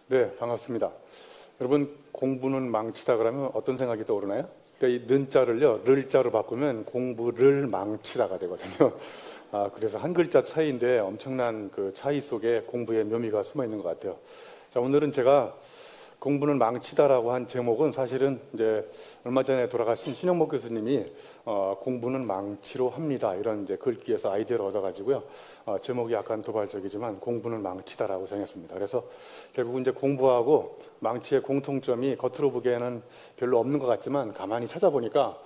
네, 반갑습니다. 여러분, 공부는 망치다 그러면 어떤 생각이 떠오르나요? 그러니까 이 는자를요, 를자로 바꾸면 공부를 망치다가 되거든요. 그래서 한 글자 차이인데 엄청난 그 차이 속에 공부의 묘미가 숨어 있는 것 같아요. 자, 오늘은 제가 공부는 망치다라고 한 제목은 사실은 이제 얼마 전에 돌아가신 신영목 교수님이 공부는 망치로 합니다. 이런 이제 글귀에서 아이디어를 얻어가지고요. 제목이 약간 도발적이지만 공부는 망치다라고 정했습니다. 그래서 결국은 이제 공부하고 망치의 공통점이 겉으로 보기에는 별로 없는 것 같지만 가만히 찾아보니까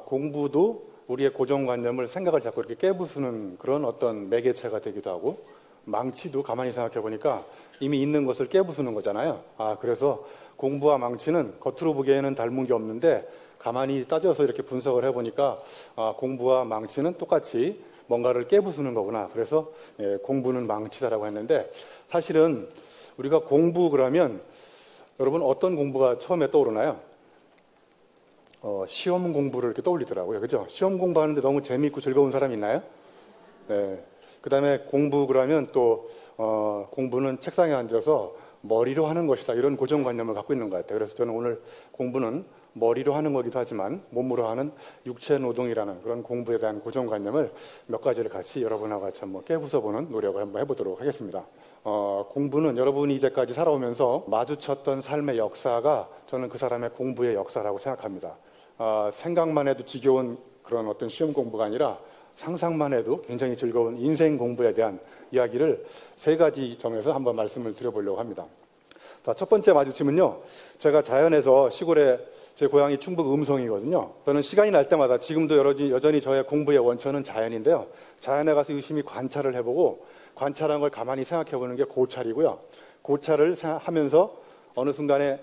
공부도 우리의 고정관념을 생각을 자꾸 이렇게 깨부수는 그런 어떤 매개체가 되기도 하고 망치도 가만히 생각해 보니까 이미 있는 것을 깨부수는 거잖아요. 그래서 공부와 망치는 겉으로 보기에는 닮은 게 없는데 가만히 따져서 이렇게 분석을 해보니까 공부와 망치는 똑같이 뭔가를 깨부수는 거구나. 그래서 공부는 망치다라고 했는데 사실은 우리가 공부 그러면 여러분 어떤 공부가 처음에 떠오르나요? 시험 공부를 이렇게 떠올리더라고요. 그죠? 시험 공부하는데 너무 재미있고 즐거운 사람 있나요? 네. 그 다음에 공부 그러면 또 공부는 책상에 앉아서 머리로 하는 것이다 이런 고정관념을 갖고 있는 것 같아요. 그래서 저는 오늘 공부는 머리로 하는 거기도 하지만 몸으로 하는 육체노동이라는 그런 공부에 대한 고정관념을 몇 가지를 같이 여러분하고 같이 한번 깨부숴보는 노력을 한번 해보도록 하겠습니다. 공부는 여러분이 이제까지 살아오면서 마주쳤던 삶의 역사가 저는 그 사람의 공부의 역사라고 생각합니다. 생각만 해도 지겨운 그런 어떤 시험 공부가 아니라 상상만 해도 굉장히 즐거운 인생 공부에 대한 이야기를 세 가지 점에서 한번 말씀을 드려보려고 합니다. 자, 첫 번째 마주침은요. 제가 자연에서 시골에 제 고향이 충북 음성이거든요. 저는 시간이 날 때마다 지금도 여전히 저의 공부의 원천은 자연인데요. 자연에 가서 유심히 관찰을 해보고 관찰한 걸 가만히 생각해보는 게 고찰이고요. 고찰을 하면서 어느 순간에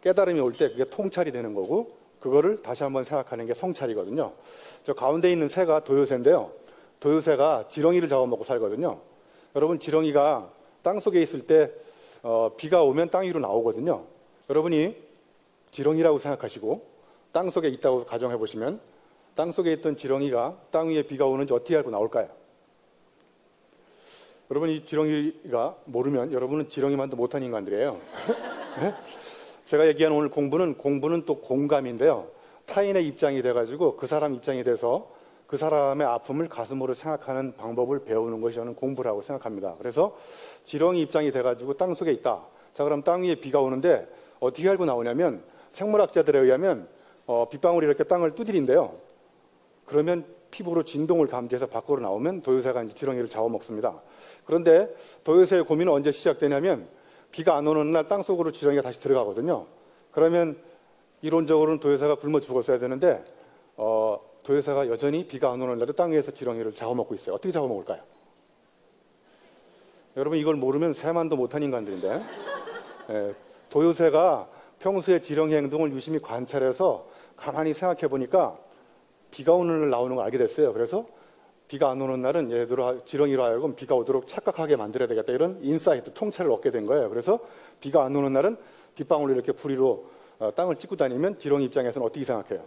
깨달음이 올 때 그게 통찰이 되는 거고 그거를 다시 한번 생각하는 게 성찰이거든요. 저 가운데 있는 새가 도요새인데요. 도요새가 지렁이를 잡아먹고 살거든요. 여러분 지렁이가 땅속에 있을 때 비가 오면 땅 위로 나오거든요. 여러분이 지렁이라고 생각하시고 땅속에 있다고 가정해 보시면 땅속에 있던 지렁이가 땅 위에 비가 오는지 어떻게 알고 나올까요? 여러분 이 지렁이가 모르면 여러분은 지렁이만도 못한 인간들이에요. 네? 제가 얘기한 오늘 공부는 또 공감인데요. 타인의 입장이 돼가지고 그 사람 입장이 돼서 그 사람의 아픔을 가슴으로 생각하는 방법을 배우는 것이 저는 공부라고 생각합니다. 그래서 지렁이 입장이 돼가지고 땅속에 있다. 자, 그럼 땅 위에 비가 오는데 어떻게 알고 나오냐면 생물학자들에 의하면 빗방울이 이렇게 땅을 두드린대요. 그러면 피부로 진동을 감지해서 밖으로 나오면 도요새가 이제 지렁이를 잡아먹습니다. 그런데 도요새의 고민은 언제 시작되냐면 비가 안 오는 날 땅속으로 지렁이가 다시 들어가거든요. 그러면 이론적으로는 도요새가 굶어 죽었어야 되는데 도요새가 여전히 비가 안 오는 날도 땅 위에서 지렁이를 잡아먹고 있어요. 어떻게 잡아먹을까요? 여러분 이걸 모르면 새만도 못한 인간들인데 도요새가 평소에 지렁이 행동을 유심히 관찰해서 가만히 생각해 보니까 비가 오는 날 나오는 걸 알게 됐어요. 그래서 비가 안 오는 날은 얘들로 지렁이로 하여금 비가 오도록 착각하게 만들어야 되겠다 이런 인사이트, 통찰을 얻게 된 거예요. 그래서 비가 안 오는 날은 빗방울로 이렇게 부리로 땅을 찍고 다니면 지렁이 입장에서는 어떻게 생각해요?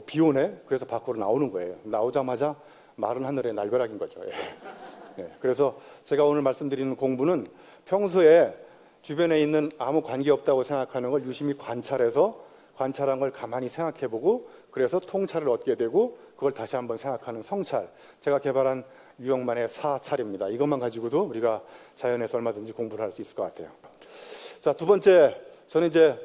비 오네? 그래서 밖으로 나오는 거예요. 나오자마자 마른 하늘의 날벼락인 거죠. 그래서 제가 오늘 말씀드리는 공부는 평소에 주변에 있는 아무 관계없다고 생각하는 걸 유심히 관찰해서 관찰한 걸 가만히 생각해보고 그래서 통찰을 얻게 되고 그걸 다시 한번 생각하는 성찰. 제가 개발한 유영만의 사찰입니다. 이것만 가지고도 우리가 자연에서 얼마든지 공부를 할 수 있을 것 같아요. 자, 두 번째, 저는 이제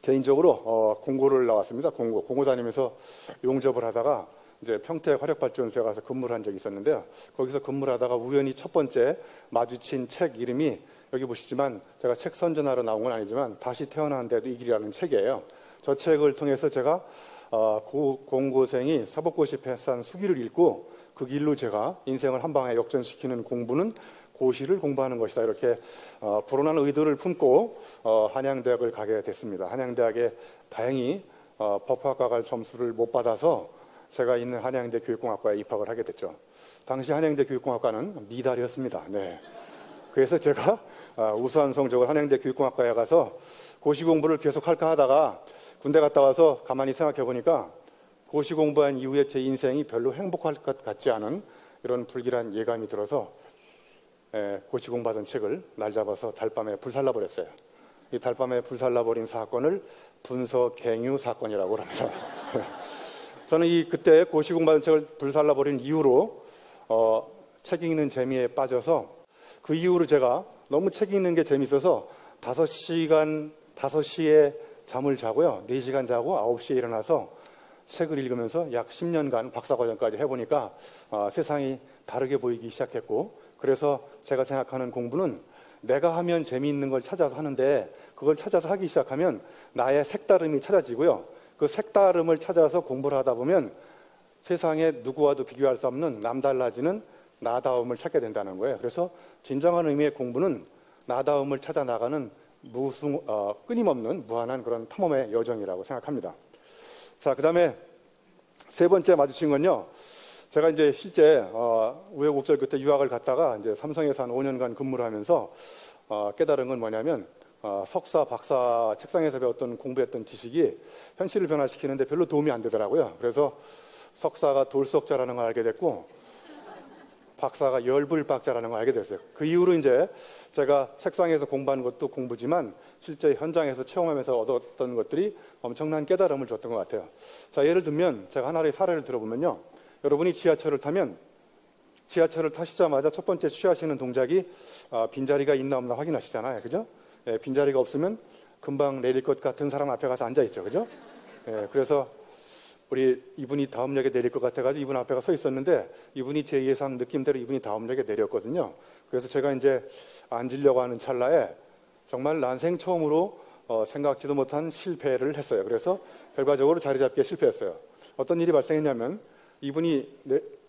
개인적으로 공고를 나왔습니다. 공고 다니면서 용접을 하다가 이제 평택 화력발전소에 가서 근무를 한 적이 있었는데요. 거기서 근무를 하다가 우연히 첫 번째 마주친 책 이름이 여기 보시지만 제가 책 선전하러 나온 건 아니지만 다시 태어나는데도 이 길이라는 책이에요. 저 책을 통해서 제가 공고생이 사법고시 패스한 수기를 읽고 그 길로 제가 인생을 한 방에 역전시키는 공부는 고시를 공부하는 것이다. 이렇게 불온한 의도를 품고 한양대학을 가게 됐습니다. 한양대학에 다행히 법학과 갈 점수를 못 받아서 제가 있는 한양대 교육공학과에 입학을 하게 됐죠. 당시 한양대 교육공학과는 미달이었습니다. 네. 그래서 제가 우수한 성적을 한양대 교육공학과에 가서 고시 공부를 계속 할까 하다가 군대 갔다 와서 가만히 생각해 보니까 고시 공부한 이후에 제 인생이 별로 행복할 것 같지 않은 이런 불길한 예감이 들어서 고시공부하던 책을 날 잡아서 달밤에 불살라버렸어요. 이 달밤에 불살라버린 사건을 분서갱유 사건이라고 합니다. 저는 그때 고시공부하던 책을 불살라버린 이후로 책 읽는 재미에 빠져서 그 이후로 제가 너무 책 읽는 게 재밌어서 5시에 잠을 자고요. 4시간 자고 9시에 일어나서 책을 읽으면서 약 10년간 박사과정까지 해보니까 세상이 다르게 보이기 시작했고, 그래서 제가 생각하는 공부는 내가 하면 재미있는 걸 찾아서 하는데, 그걸 찾아서 하기 시작하면 나의 색다름이 찾아지고요. 그 색다름을 찾아서 공부를 하다 보면 세상에 누구와도 비교할 수 없는 남달라지는 나다움을 찾게 된다는 거예요. 그래서 진정한 의미의 공부는 나다움을 찾아 나가는 끊임없는 무한한 그런 탐험의 여정이라고 생각합니다. 자, 그 다음에 세 번째 마주친 건요. 제가 이제 실제 우여곡절 끝에 유학을 갔다가 이제 삼성에서 한 5년간 근무를 하면서 깨달은 건 뭐냐면 석사, 박사 책상에서 배웠던 공부했던 지식이 현실을 변화시키는데 별로 도움이 안 되더라고요. 그래서 석사가 돌석자라는 걸 알게 됐고 박사가 열불박자라는 걸 알게 됐어요. 그 이후로 이제 제가 책상에서 공부하는 것도 공부지만 실제 현장에서 체험하면서 얻었던 것들이 엄청난 깨달음을 줬던 것 같아요. 자, 예를 들면 제가 하나의 사례를 들어보면요. 여러분이 지하철을 타면 지하철을 타시자마자 첫 번째 취하시는 동작이 빈자리가 있나 없나 확인하시잖아요. 그죠? 예, 빈자리가 없으면 금방 내릴 것 같은 사람 앞에 가서 앉아있죠. 그죠? 예, 그래서 이분이 다음 역에 내릴 것 같아가지고 이분 앞에 서 있었는데 이분이 제 예상 느낌대로 이분이 다음 역에 내렸거든요. 그래서 제가 이제 앉으려고 하는 찰나에 정말 난생 처음으로 생각지도 못한 실패를 했어요. 그래서 결과적으로 자리 잡기에 실패했어요. 어떤 일이 발생했냐면 이분이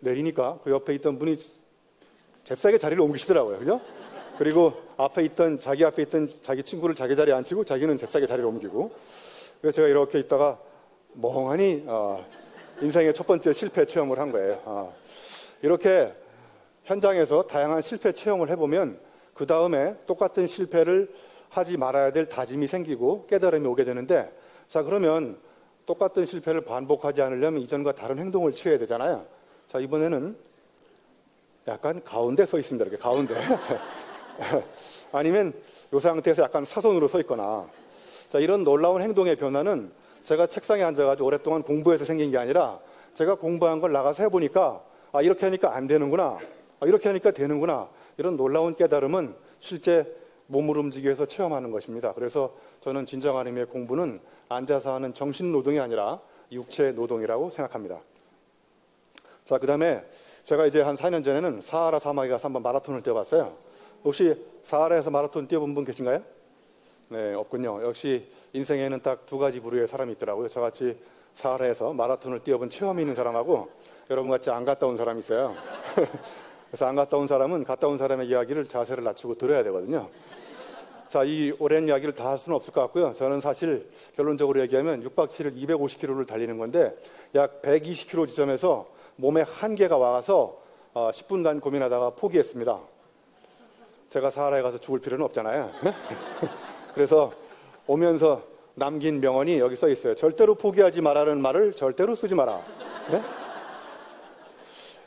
내리니까 그 옆에 있던 분이 잽싸게 자리를 옮기시더라고요. 그죠? 그리고 자기 앞에 있던 자기 친구를 자기 자리에 앉히고 자기는 잽싸게 자리를 옮기고, 그래서 제가 이렇게 있다가 멍하니 인생의 첫 번째 실패 체험을 한 거예요. 이렇게 현장에서 다양한 실패 체험을 해보면 그 다음에 똑같은 실패를 하지 말아야 될 다짐이 생기고 깨달음이 오게 되는데, 자, 그러면 똑같은 실패를 반복하지 않으려면 이전과 다른 행동을 취해야 되잖아요. 자, 이번에는 약간 가운데 서 있습니다. 이렇게 가운데. 아니면 이 상태에서 약간 사선으로 서 있거나. 자, 이런 놀라운 행동의 변화는 제가 책상에 앉아가지고 오랫동안 공부해서 생긴 게 아니라 제가 공부한 걸 나가서 해보니까 이렇게 하니까 안 되는구나. 이렇게 하니까 되는구나. 이런 놀라운 깨달음은 실제 몸을 움직여서 체험하는 것입니다. 그래서 저는 진정한 의미의 공부는 앉아서 하는 정신 노동이 아니라 육체 노동이라고 생각합니다. 자, 그 다음에 제가 이제 한 4년 전에는 사하라 사막에 가서 한번 마라톤을 뛰어봤어요. 혹시 사하라에서 마라톤 뛰어본 분 계신가요? 네, 없군요. 역시 인생에는 딱 두 가지 부류의 사람이 있더라고요. 저같이 사하라에서 마라톤을 뛰어본 체험이 있는 사람하고 여러분같이 안 갔다 온 사람이 있어요. 그래서 안 갔다 온 사람은 갔다 온 사람의 이야기를 자세를 낮추고 들어야 되거든요. 자, 이 오랜 이야기를 다 할 수는 없을 것 같고요. 저는 사실 결론적으로 얘기하면 6박 7일 250km를 달리는 건데 약 120km 지점에서 몸에 한계가 와서 10분간 고민하다가 포기했습니다. 제가 사하라에 가서 죽을 필요는 없잖아요. 그래서 오면서 남긴 명언이 여기 써 있어요. 절대로 포기하지 말라는 말을 절대로 쓰지 마라. 네?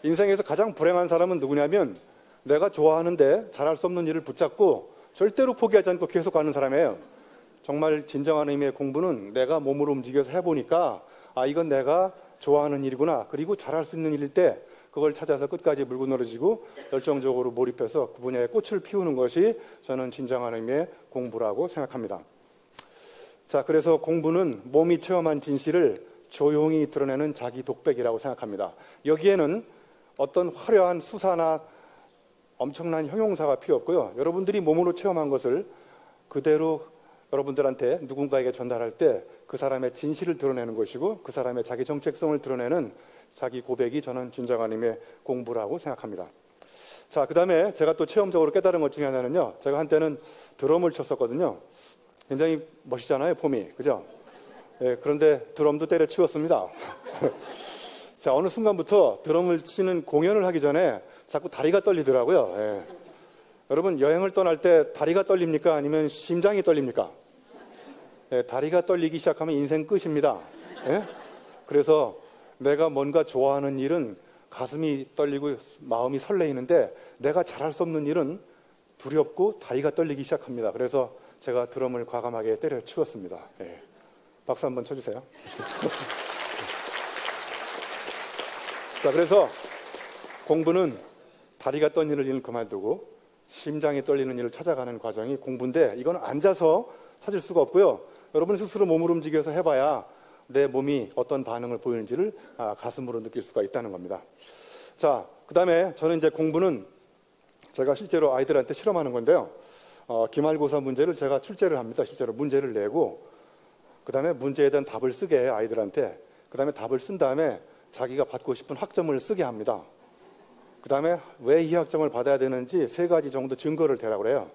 인생에서 가장 불행한 사람은 누구냐면 내가 좋아하는데 잘할 수 없는 일을 붙잡고 절대로 포기하지 않고 계속 가는 사람이에요. 정말 진정한 의미의 공부는 내가 몸으로 움직여서 해보니까 이건 내가 좋아하는 일이구나. 그리고 잘할 수 있는 일일 때 그걸 찾아서 끝까지 물고 늘어지고 열정적으로 몰입해서 그 분야의 꽃을 피우는 것이 저는 진정한 의미의 공부라고 생각합니다. 자, 그래서 공부는 몸이 체험한 진실을 조용히 드러내는 자기 독백이라고 생각합니다. 여기에는 어떤 화려한 수사나 엄청난 형용사가 필요 없고요. 여러분들이 몸으로 체험한 것을 그대로 여러분들한테 누군가에게 전달할 때 그 사람의 진실을 드러내는 것이고 그 사람의 자기 정체성을 드러내는 자기 고백이 저는 진정한 의미의 공부라고 생각합니다. 자, 그 다음에 제가 또 체험적으로 깨달은 것 중에 하나는요. 제가 한때는 드럼을 쳤었거든요. 굉장히 멋있잖아요, 폼이. 그죠? 예, 그런데 드럼도 때려치웠습니다. 자, 어느 순간부터 드럼을 치는 공연을 하기 전에 자꾸 다리가 떨리더라고요. 예. 여러분, 여행을 떠날 때 다리가 떨립니까? 아니면 심장이 떨립니까? 예, 다리가 떨리기 시작하면 인생 끝입니다. 예? 그래서 내가 뭔가 좋아하는 일은 가슴이 떨리고 마음이 설레이는데 내가 잘할 수 없는 일은 두렵고 다리가 떨리기 시작합니다. 그래서 제가 드럼을 과감하게 때려치웠습니다. 예. 박수 한번 쳐주세요. 자, 그래서 공부는 다리가 떨리는 일을 그만두고 심장이 떨리는 일을 찾아가는 과정이 공부인데, 이건 앉아서 찾을 수가 없고요. 여러분 스스로 몸을 움직여서 해봐야 내 몸이 어떤 반응을 보이는지를 가슴으로 느낄 수가 있다는 겁니다. 자, 그 다음에 저는 이제 공부는 제가 실제로 아이들한테 실험하는 건데요. 기말고사 문제를 제가 출제를 합니다. 실제로 문제를 내고, 그 다음에 문제에 대한 답을 쓰게 해요, 아이들한테. 그 다음에 답을 쓴 다음에 자기가 받고 싶은 학점을 쓰게 합니다. 그 다음에 왜 이 학점을 받아야 되는지 3가지 정도 증거를 대라고 그래요.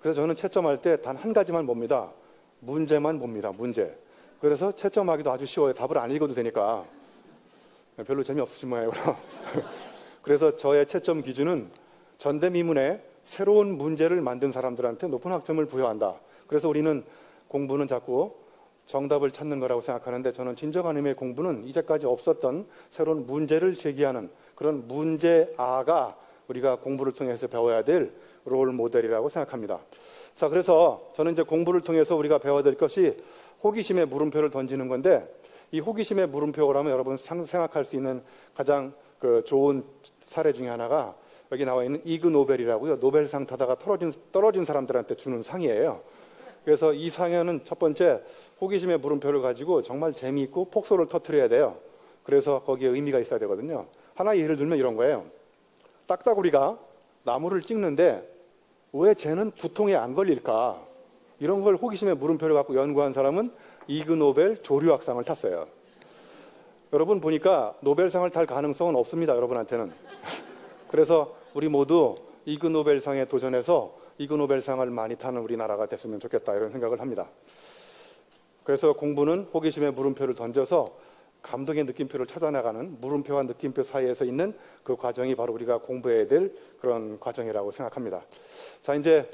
그래서 저는 채점할 때 단 한 가지만 봅니다. 문제만 봅니다. 문제. 그래서 채점하기도 아주 쉬워요. 답을 안 읽어도 되니까. 별로 재미없으신 모양이구나. 그래서 저의 채점 기준은 전대미문에 새로운 문제를 만든 사람들한테 높은 학점을 부여한다. 그래서 우리는 공부는 자꾸 정답을 찾는 거라고 생각하는데, 저는 진정한 의미의 공부는 이제까지 없었던 새로운 문제를 제기하는 그런 문제아가 우리가 공부를 통해서 배워야 될 롤 모델이라고 생각합니다. 자, 그래서 저는 이제 공부를 통해서 우리가 배워야 될 것이 호기심의 물음표를 던지는 건데, 이 호기심의 물음표라면 여러분 생각할 수 있는 가장 좋은 사례 중에 하나가 여기 나와 있는 이그 노벨이라고요. 노벨상 타다가 떨어진 사람들한테 주는 상이에요. 그래서 이 상에는 첫 번째, 호기심의 물음표를 가지고 정말 재미있고 폭소를 터뜨려야 돼요. 그래서 거기에 의미가 있어야 되거든요. 하나 예를 들면 이런 거예요. 딱따구리가 나무를 찍는데 왜 쟤는 두통에 안 걸릴까? 이런 걸 호기심의 물음표를 갖고 연구한 사람은 이그 노벨 조류학상을 탔어요. 여러분 보니까 노벨상을 탈 가능성은 없습니다, 여러분한테는. 그래서 우리 모두 이그 노벨상에 도전해서 이그 노벨상을 많이 타는 우리나라가 됐으면 좋겠다, 이런 생각을 합니다. 그래서 공부는 호기심의 물음표를 던져서 감동의 느낌표를 찾아나가는 물음표와 느낌표 사이에서 있는 그 과정이 바로 우리가 공부해야 될 그런 과정이라고 생각합니다. 자, 이제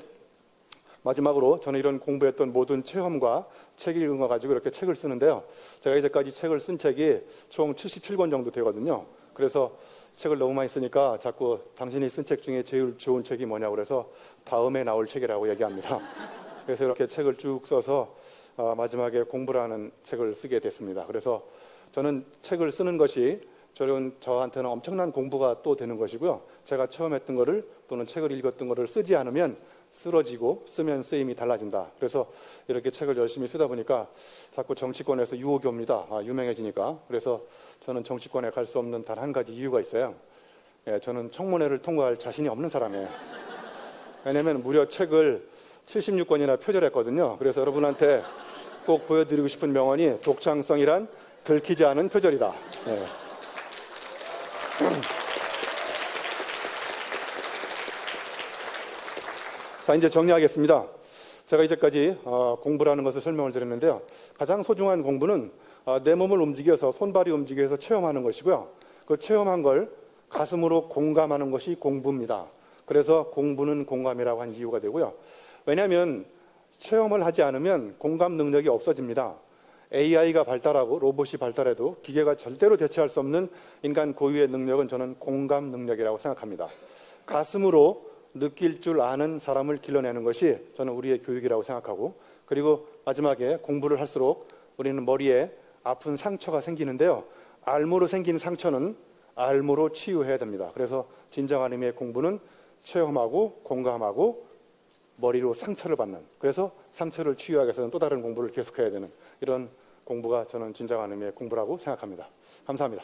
마지막으로 저는 이런 공부했던 모든 체험과 책 읽은 거 가지고 이렇게 책을 쓰는데요. 제가 이제까지 책을 쓴 책이 총 77권 정도 되거든요. 그래서 책을 너무 많이 쓰니까 자꾸 당신이 쓴 책 중에 제일 좋은 책이 뭐냐고 그래서 다음에 나올 책이라고 얘기합니다. 그래서 이렇게 책을 쭉 써서 마지막에 공부라는 책을 쓰게 됐습니다. 그래서 저는 책을 쓰는 것이 저한테는 엄청난 공부가 또 되는 것이고요. 제가 체험했던 거를 또는 책을 읽었던 거를 쓰지 않으면 쓰러지고 쓰면 쓰임이 달라진다. 그래서 이렇게 책을 열심히 쓰다 보니까 자꾸 정치권에서 유혹이 옵니다. 유명해지니까. 그래서 저는 정치권에 갈 수 없는 단 한 가지 이유가 있어요. 저는 청문회를 통과할 자신이 없는 사람이에요. 왜냐하면 무려 책을 76권이나 표절했거든요. 그래서 여러분한테 꼭 보여드리고 싶은 명언이 독창성이란 들키지 않은 표절이다. 네. 자, 이제 정리하겠습니다. 제가 이제까지 공부라는 것을 설명을 드렸는데요. 가장 소중한 공부는 내 몸을 움직여서, 손발이 움직여서 체험하는 것이고요. 그 체험한 걸 가슴으로 공감하는 것이 공부입니다. 그래서 공부는 공감이라고 한 이유가 되고요. 왜냐하면 체험을 하지 않으면 공감 능력이 없어집니다. AI가 발달하고 로봇이 발달해도 기계가 절대로 대체할 수 없는 인간 고유의 능력은 저는 공감 능력이라고 생각합니다. 가슴으로 느낄 줄 아는 사람을 길러내는 것이 저는 우리의 교육이라고 생각하고, 그리고 마지막에 공부를 할수록 우리는 머리에 아픈 상처가 생기는데요. 알무로 생긴 상처는 알무로 치유해야 됩니다. 그래서 진정한 의미의 공부는 체험하고 공감하고 머리로 상처를 받는, 그래서 상처를 치유하기 위해서는 또 다른 공부를 계속해야 되는 이런 공부가 저는 진정한 의미의 공부라고 생각합니다. 감사합니다.